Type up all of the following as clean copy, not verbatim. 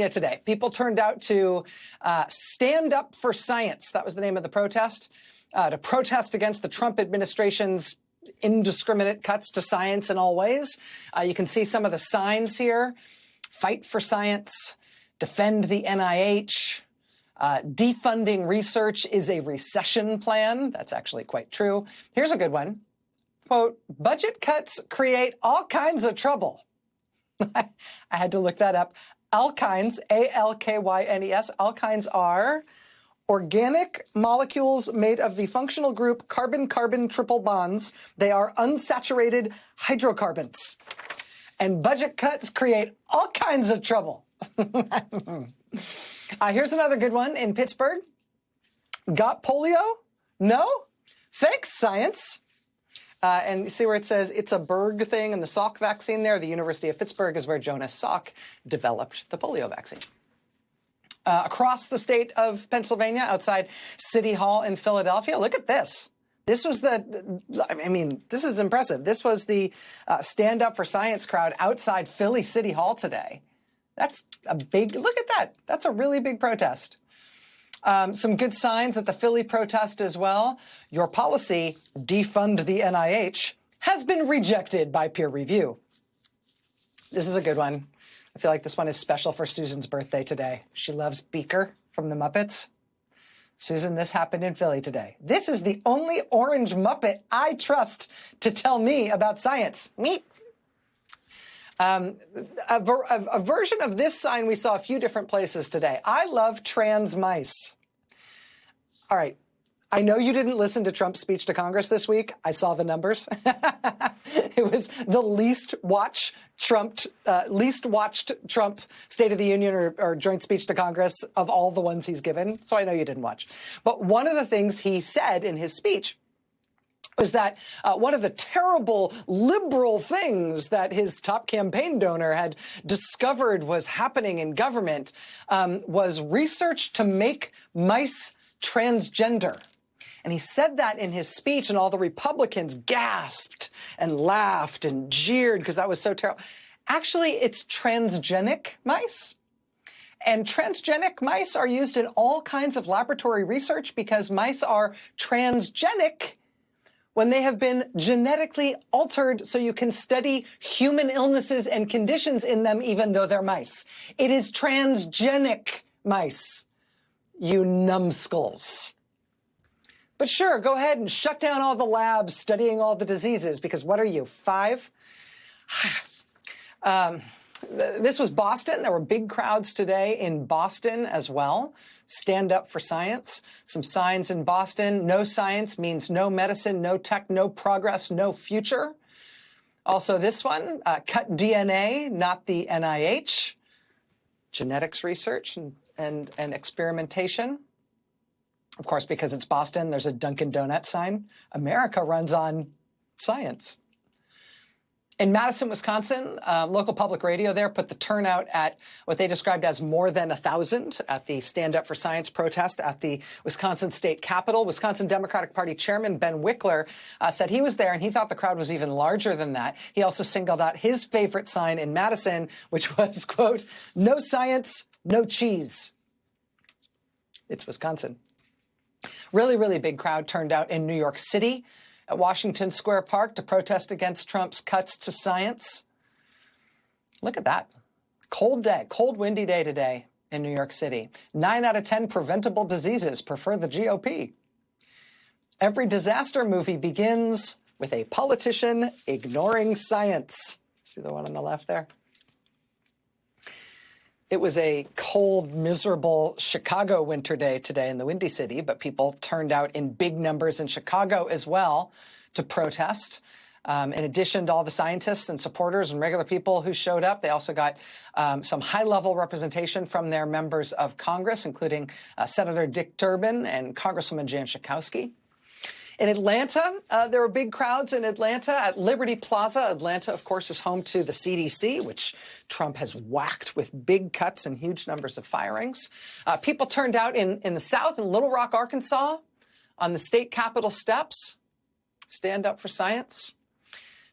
today. People turned out to stand up for science. That was the name of the protest, to protest against the Trump administration's indiscriminate cuts to science in all ways. You can see some of the signs here. Fight for science, defend the NIH, defunding research is a recession plan. That's actually quite true. Here's a good one. Quote, budget cuts create all kinds of trouble. I had to look that up. Alkynes, A-L-K-Y-N-E-S, alkynes are organic molecules made of the functional group carbon-carbon triple bonds. They are unsaturated hydrocarbons. And budget cuts create all kinds of trouble. Here's another good one in Pittsburgh. Got polio? No? Thanks, science. And you see where it says it's a Berg thing and the Salk vaccine there. The University of Pittsburgh is where Jonas Salk developed the polio vaccine. Across the state of Pennsylvania, outside City Hall in Philadelphia, look at this. This was this is impressive. This was the Stand Up for Science crowd outside Philly City Hall today. That's a big, look at that. That's a really big protest. Some good signs at the Philly protest as well. Your policy, defund the NIH, has been rejected by peer review. This is a good one. I feel like this one is special for Susan's birthday today. She loves Beaker from the Muppets. Susan, this happened in Philly today. This is the only orange Muppet I trust to tell me about science. Me. A version of this sign we saw a few different places today. I love trans mice. All right. I know you didn't listen to Trump's speech to Congress this week. I saw the numbers. It was the least watched Trump State of the Union or joint speech to Congress of all the ones he's given. So I know you didn't watch. But one of the things he said in his speech was that one of the terrible liberal things that his top campaign donor had discovered was happening in government was research to make mice transgender. And he said that in his speech, and all the Republicans gasped and laughed and jeered because that was so terrible. Actually, it's transgenic mice. And transgenic mice are used in all kinds of laboratory research because mice are transgenic when they have been genetically altered so you can study human illnesses and conditions in them even though they're mice. It is transgenic mice, you numbskulls. But sure, go ahead and shut down all the labs studying all the diseases, because what are you, 5? This was Boston. There were big crowds today in Boston as well. Stand up for science. Some signs in Boston. No science means no medicine, no tech, no progress, no future. Also this one, cut DNA, not the NIH. Genetics research and experimentation. Of course, because it's Boston, there's a Dunkin' Donuts sign. America runs on science. In Madison, Wisconsin, local public radio there put the turnout at what they described as more than 1,000 at the Stand Up for Science protest at the Wisconsin State Capitol. Wisconsin Democratic Party Chairman Ben Wickler said he was there and he thought the crowd was even larger than that. He also singled out his favorite sign in Madison, which was, quote, no science, no cheese. It's Wisconsin. Really, really big crowd turned out in New York City at Washington Square Park to protest against Trump's cuts to science. Look at that. Cold day, cold, windy day today in New York City. 9 out of 10 preventable diseases prefer the GOP. Every disaster movie begins with a politician ignoring science. See the one on the left there? It was a cold, miserable Chicago winter day today in the Windy City, but people turned out in big numbers in Chicago as well to protest. In addition to all the scientists and supporters and regular people who showed up, they also got some high-level representation from their members of Congress, including Senator Dick Durbin and Congresswoman Jan Schakowsky. In Atlanta, there were big crowds in Atlanta at Liberty Plaza. Atlanta, of course, is home to the CDC, which Trump has whacked with big cuts and huge numbers of firings. People turned out in the South, in Little Rock, Arkansas, on the state capitol steps. Stand up for science.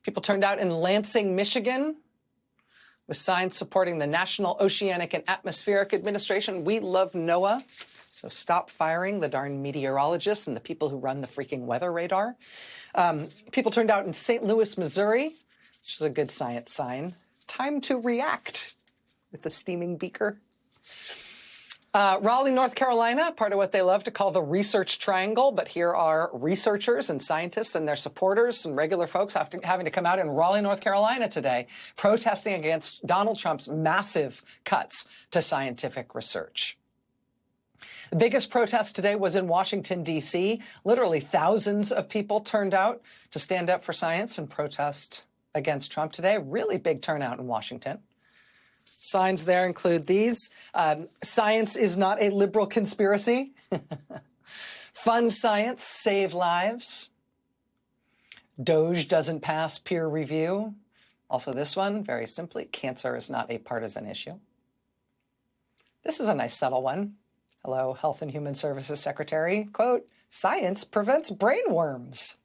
People turned out in Lansing, Michigan, with signs supporting the National Oceanic and Atmospheric Administration. We love NOAA. So stop firing the darn meteorologists and the people who run the freaking weather radar. People turned out in St. Louis, Missouri, which is a good science sign. Time to react with the steaming beaker. Raleigh, North Carolina, part of what they love to call the research triangle. But here are researchers and scientists and their supporters and regular folks having to come out in Raleigh, North Carolina today, protesting against Donald Trump's massive cuts to scientific research. The biggest protest today was in Washington, D.C. Literally thousands of people turned out to stand up for science and protest against Trump today. Really big turnout in Washington. Signs there include these. Science is not a liberal conspiracy. Fund science, save lives. Doge doesn't pass peer review. Also this one, very simply, cancer is not a partisan issue. This is a nice subtle one. Hello, Health and Human Services Secretary. Quote, science prevents brain worms.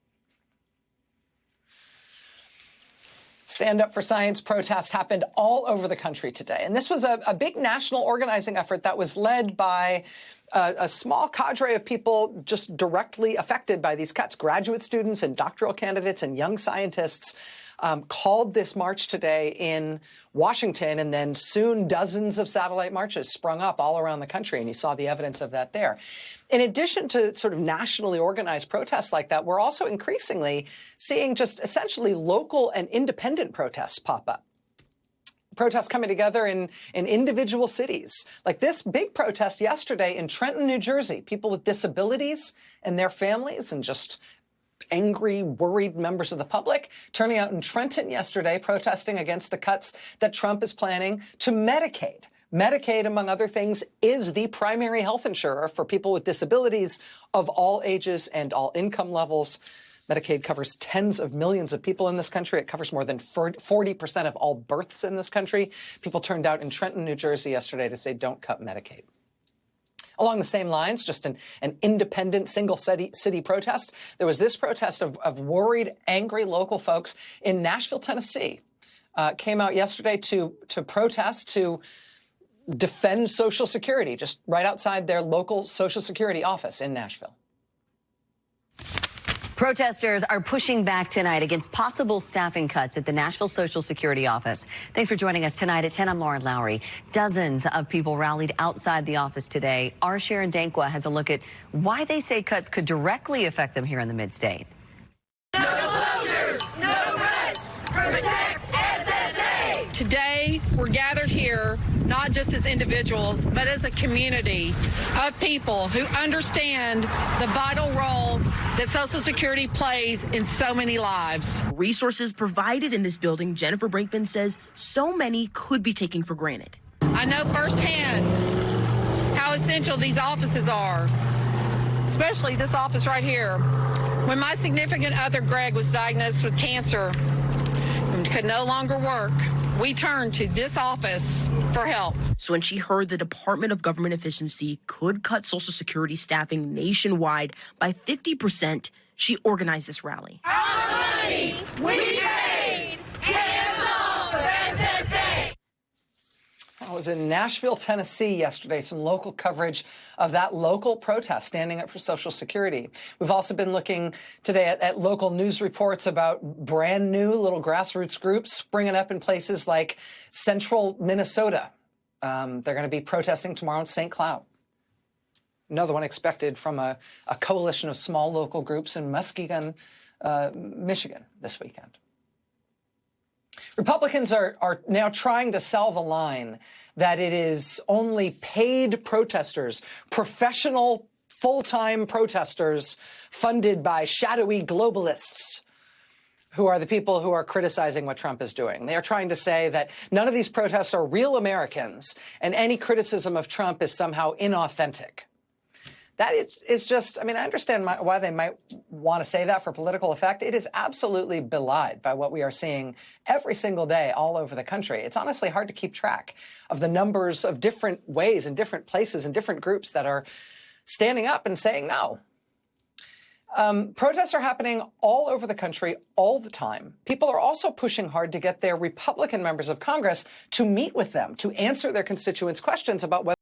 Stand Up for Science protests happened all over the country today. And this was a big national organizing effort that was led by a small cadre of people just directly affected by these cuts. Graduate students and doctoral candidates and young scientists called this march today in Washington, and then soon dozens of satellite marches sprung up all around the country, and you saw the evidence of that there. In addition to sort of nationally organized protests like that, we're also increasingly seeing just essentially local and independent protests pop up. Protests coming together in individual cities. Like this big protest yesterday in Trenton, New Jersey, people with disabilities and their families and just angry, worried members of the public turning out in Trenton yesterday protesting against the cuts that Trump is planning to Medicaid. Medicaid, among other things, is the primary health insurer for people with disabilities of all ages and all income levels. Medicaid covers tens of millions of people in this country. It covers more than 40% of all births in this country. People turned out in Trenton, New Jersey yesterday to say, don't cut Medicaid. Along the same lines, just an independent single city protest, there was this protest of worried, angry local folks in Nashville, Tennessee. Came out yesterday to protest, to defend Social Security, just right outside their local Social Security office in Nashville. Protesters are pushing back tonight against possible staffing cuts at the Nashville Social Security office. Thanks for joining us tonight at 10. I'm Lauren Lowry. Dozens of people rallied outside the office today. Our Sharon Dankwa has a look at why they say cuts could directly affect them here in the mid-state. No closures, no cuts, protect SSA. Today, we're gathered here not just as individuals, but as a community of people who understand the vital role that Social Security plays in so many lives. Resources provided in this building, Jennifer Brinkman says so many could be taken for granted. I know firsthand how essential these offices are, especially this office right here. When my significant other, Greg, was diagnosed with cancer and could no longer work, we turned to this office for help. So when she heard the Department of Government Efficiency could cut Social Security staffing nationwide by 50%, she organized this rally. Our money we paid, hands off of SSA. I was in Nashville, Tennessee yesterday, some local coverage of that local protest standing up for Social Security. We've also been looking today at local news reports about brand new little grassroots groups springing up in places like central Minnesota. They're going to be protesting tomorrow in St. Cloud. Another one expected from a coalition of small local groups in Muskegon, Michigan this weekend. Republicans are now trying to sell the line that it is only paid protesters, professional, full-time protesters funded by shadowy globalists who are the people who are criticizing what Trump is doing. They are trying to say that none of these protests are real Americans and any criticism of Trump is somehow inauthentic. That is just, I mean, I understand why they might want to say that for political effect. It is absolutely belied by what we are seeing every single day all over the country. It's honestly hard to keep track of the numbers of different ways and different places and different groups that are standing up and saying no. Protests are happening all over the country all the time. People are also pushing hard to get their Republican members of Congress to meet with them, to answer their constituents' questions about whether